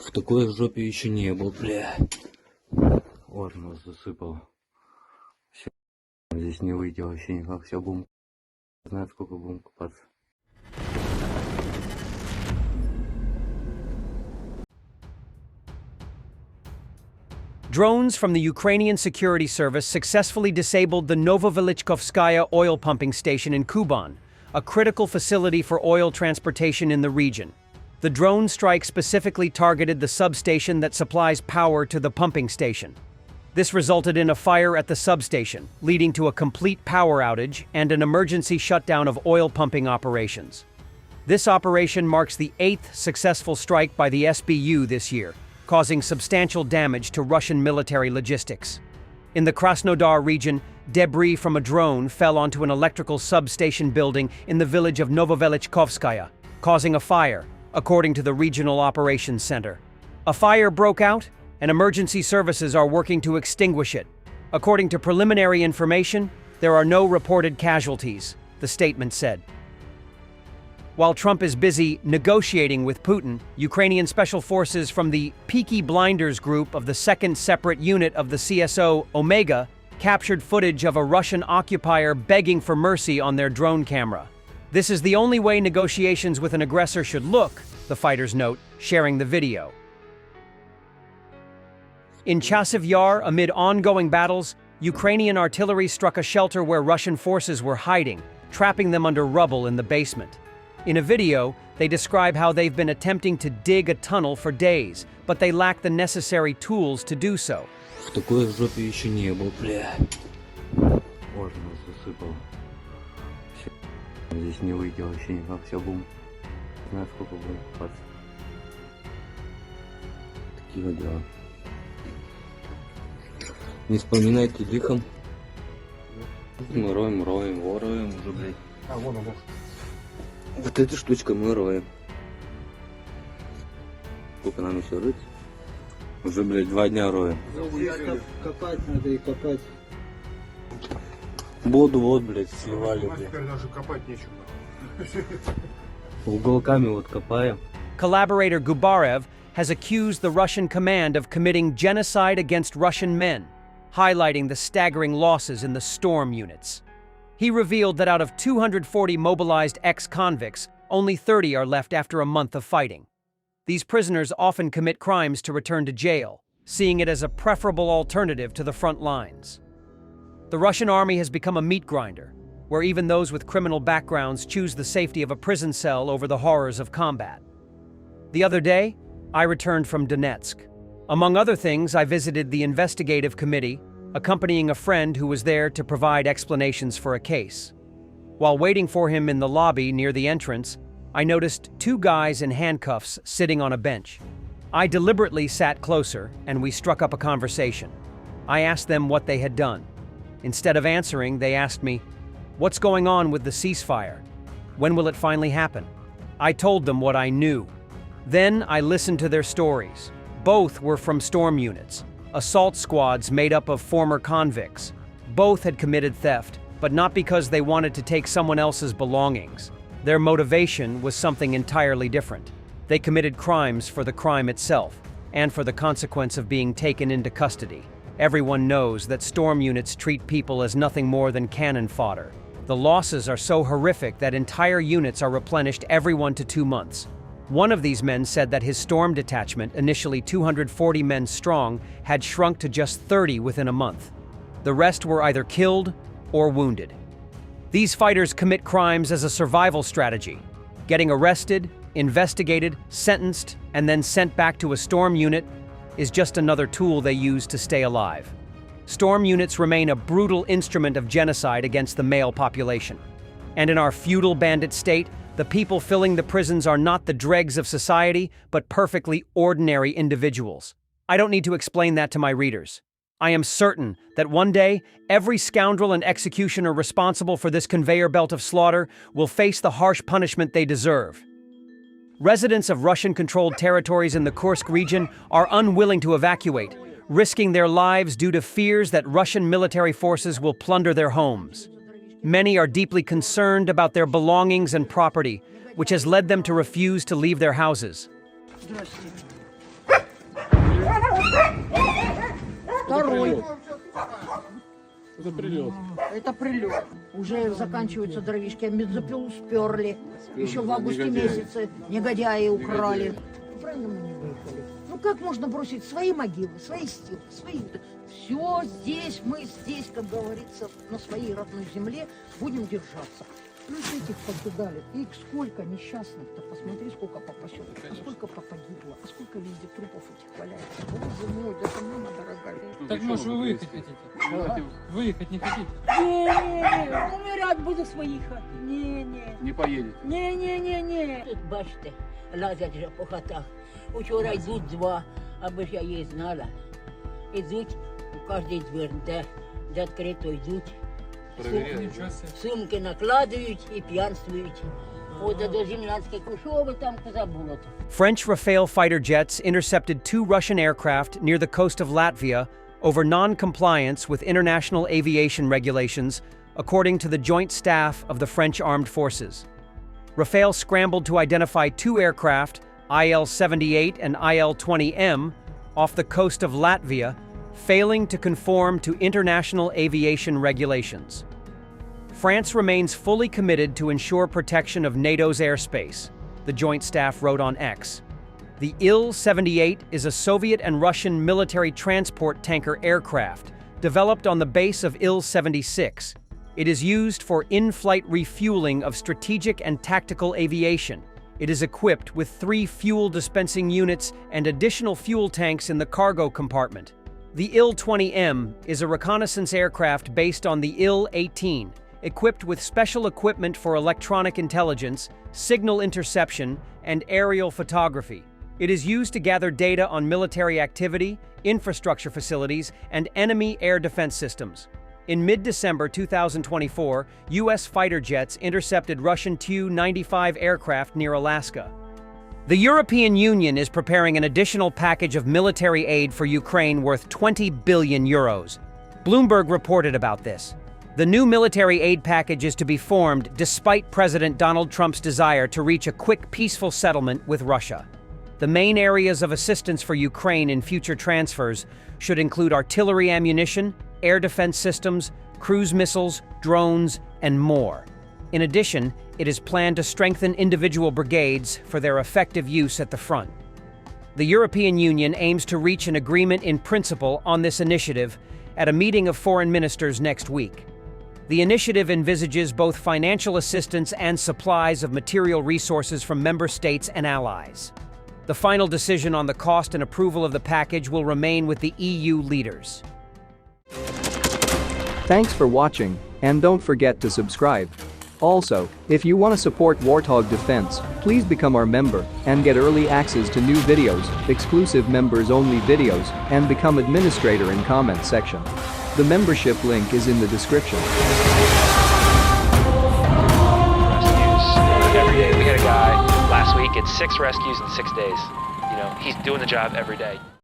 В такой жопе еще не был, бля. Вот нас засыпало. Все, здесь не выйти вообще никак, все будем. Не знаю, сколько будем купаться. Drones from the Ukrainian Security Service successfully disabled the Novovelichkovskaya oil pumping station in Kuban, a critical facility for oil transportation in the region. The drone strike specifically targeted the substation that supplies power to the pumping station. This resulted in a fire at the substation, leading to a complete power outage and an emergency shutdown of oil pumping operations. This operation marks the 8th successful strike by the SBU this year, causing substantial damage to Russian military logistics. In the Krasnodar region, debris from a drone fell onto an electrical substation building in the village of Novovelichkovskaya, causing a fire, according to the Regional Operations Center. A fire broke out, and emergency services are working to extinguish it. According to preliminary information, there are no reported casualties, the statement said. While Trump is busy negotiating with Putin, Ukrainian special forces from the Peaky Blinders group of the 2nd Separate Unit of the CSO Omega captured footage of a Russian occupier begging for mercy on their drone camera. This is the only way negotiations with an aggressor should look, the fighters note, sharing the video. In Chasiv Yar, amid ongoing battles, Ukrainian artillery struck a shelter where Russian forces were hiding, trapping them under rubble in the basement. In a video, they describe how they've been attempting to dig a tunnel for days, but they lack the necessary tools to do so. В такой жопе еще не был, бля. Вот нас засыпало. Все, здесь не выйти вообще никак, все будем. Не знаю, сколько будем купаться. Такие вот дела. Не вспоминайте лихом. Мы роем уже, блядь. А, вон он. Вот эта штучка мы роем. Сколько нам еще рыть? Уже, блядь, 2 дня роем. Копать надо и копать. Воду вот, блядь, сливали, блядь. Теперь даже копать нечего. Уголками вот копаем. Collaborator Gubarev has accused the Russian command of committing genocide against Russian men, highlighting the staggering losses in the storm units. He revealed that out of 240 mobilized ex-convicts, only 30 are left after a month of fighting. These prisoners often commit crimes to return to jail, seeing it as a preferable alternative to the front lines. The Russian army has become a meat grinder, where even those with criminal backgrounds choose the safety of a prison cell over the horrors of combat. The other day, I returned from Donetsk. Among other things, I visited the investigative committee, accompanying a friend who was there to provide explanations for a case. While waiting for him in the lobby near the entrance, I noticed 2 guys in handcuffs sitting on a bench. I deliberately sat closer, and we struck up a conversation. I asked them what they had done. Instead of answering, they asked me, "What's going on with the ceasefire? When will it finally happen?" I told them what I knew. Then I listened to their stories. Both were from storm units, assault squads made up of former convicts. Both had committed theft, but not because they wanted to take someone else's belongings. Their motivation was something entirely different. They committed crimes for the crime itself, and for the consequence of being taken into custody. Everyone knows that storm units treat people as nothing more than cannon fodder. The losses are so horrific that entire units are replenished every 1 to 2 months. One of these men said that his storm detachment, initially 240 men strong, had shrunk to just 30 within a month. The rest were either killed or wounded. These fighters commit crimes as a survival strategy, getting arrested, investigated, sentenced, and then sent back to a storm unit is just another tool they use to stay alive. Storm units remain a brutal instrument of genocide against the male population. And in our feudal bandit state, the people filling the prisons are not the dregs of society, but perfectly ordinary individuals. I don't need to explain that to my readers. I am certain that one day, every scoundrel and executioner responsible for this conveyor belt of slaughter will face the harsh punishment they deserve. Residents of Russian-controlled territories in the Kursk region are unwilling to evacuate, risking their lives due to fears that Russian military forces will plunder their homes. Many are deeply concerned about their belongings and property, which has led them to refuse to leave their houses. второй. Это прилет. Это прилет. Уже заканчиваются дровишки, а бензопилу сперли. Еще в августе месяце негодяи украли. Правильно мы не выехали? Ну как можно бросить свои могилы, свои стилы, свои... Все здесь, мы здесь, как говорится, на своей родной земле будем держаться. Ну, этих покидали. Их сколько несчастных-то, посмотри, сколько по поселку, а сколько погибло, а сколько везде трупов этих валяется. Боже мой, да это мама дорогая. Так, может, вы выехать хотите? Давайте, выехать не хотите? Не-не-не, умирать буду своїх. Не-не. Не поедете. Не-не-не-не. Тут, бачите, лазять вже по хатах. Учора йдуть два, аби ж я її знала. Ідуть, у кожній двір, де відкрито йдуть. Сумки накладують і п'янствують. От до землянських кушови там забуло. French Rafale fighter jets intercepted 2 Russian aircraft near the coast of Latvia over non-compliance with international aviation regulations, according to the Joint Staff of the French Armed Forces. Rafale scrambled to identify 2 aircraft, IL-78 and IL-20M, off the coast of Latvia, failing to conform to international aviation regulations. France remains fully committed to ensure protection of NATO's airspace, the Joint Staff wrote on X. The Il-78 is a Soviet and Russian military transport tanker aircraft developed on the base of Il-76. It is used for in-flight refueling of strategic and tactical aviation. It is equipped with 3 fuel dispensing units and additional fuel tanks in the cargo compartment. The Il-20M is a reconnaissance aircraft based on the Il-18, equipped with special equipment for electronic intelligence, signal interception, and aerial photography. It is used to gather data on military activity, infrastructure facilities, and enemy air defense systems. In mid-December 2024, U.S. fighter jets intercepted Russian Tu-95 aircraft near Alaska. The European Union is preparing an additional package of military aid for Ukraine worth 20 billion euros. Bloomberg reported about this. The new military aid package is to be formed despite President Donald Trump's desire to reach a quick, peaceful settlement with Russia. The main areas of assistance for Ukraine in future transfers should include artillery ammunition, air defense systems, cruise missiles, drones, and more. In addition, it is planned to strengthen individual brigades for their effective use at the front. The European Union aims to reach an agreement in principle on this initiative at a meeting of foreign ministers next week. The initiative envisages both financial assistance and supplies of material resources from member states and allies. The final decision on the cost and approval of the package will remain with the EU leaders. Thanks for watching, and don't forget to subscribe. Also, if you want to support Warthog Defense, please become our member and get early access to new videos, exclusive members-only videos, and become administrator in comment section. The membership link is in the description. Rescues every day. We had a guy last week at 6 rescues in 6 days. You know, he's doing the job every day.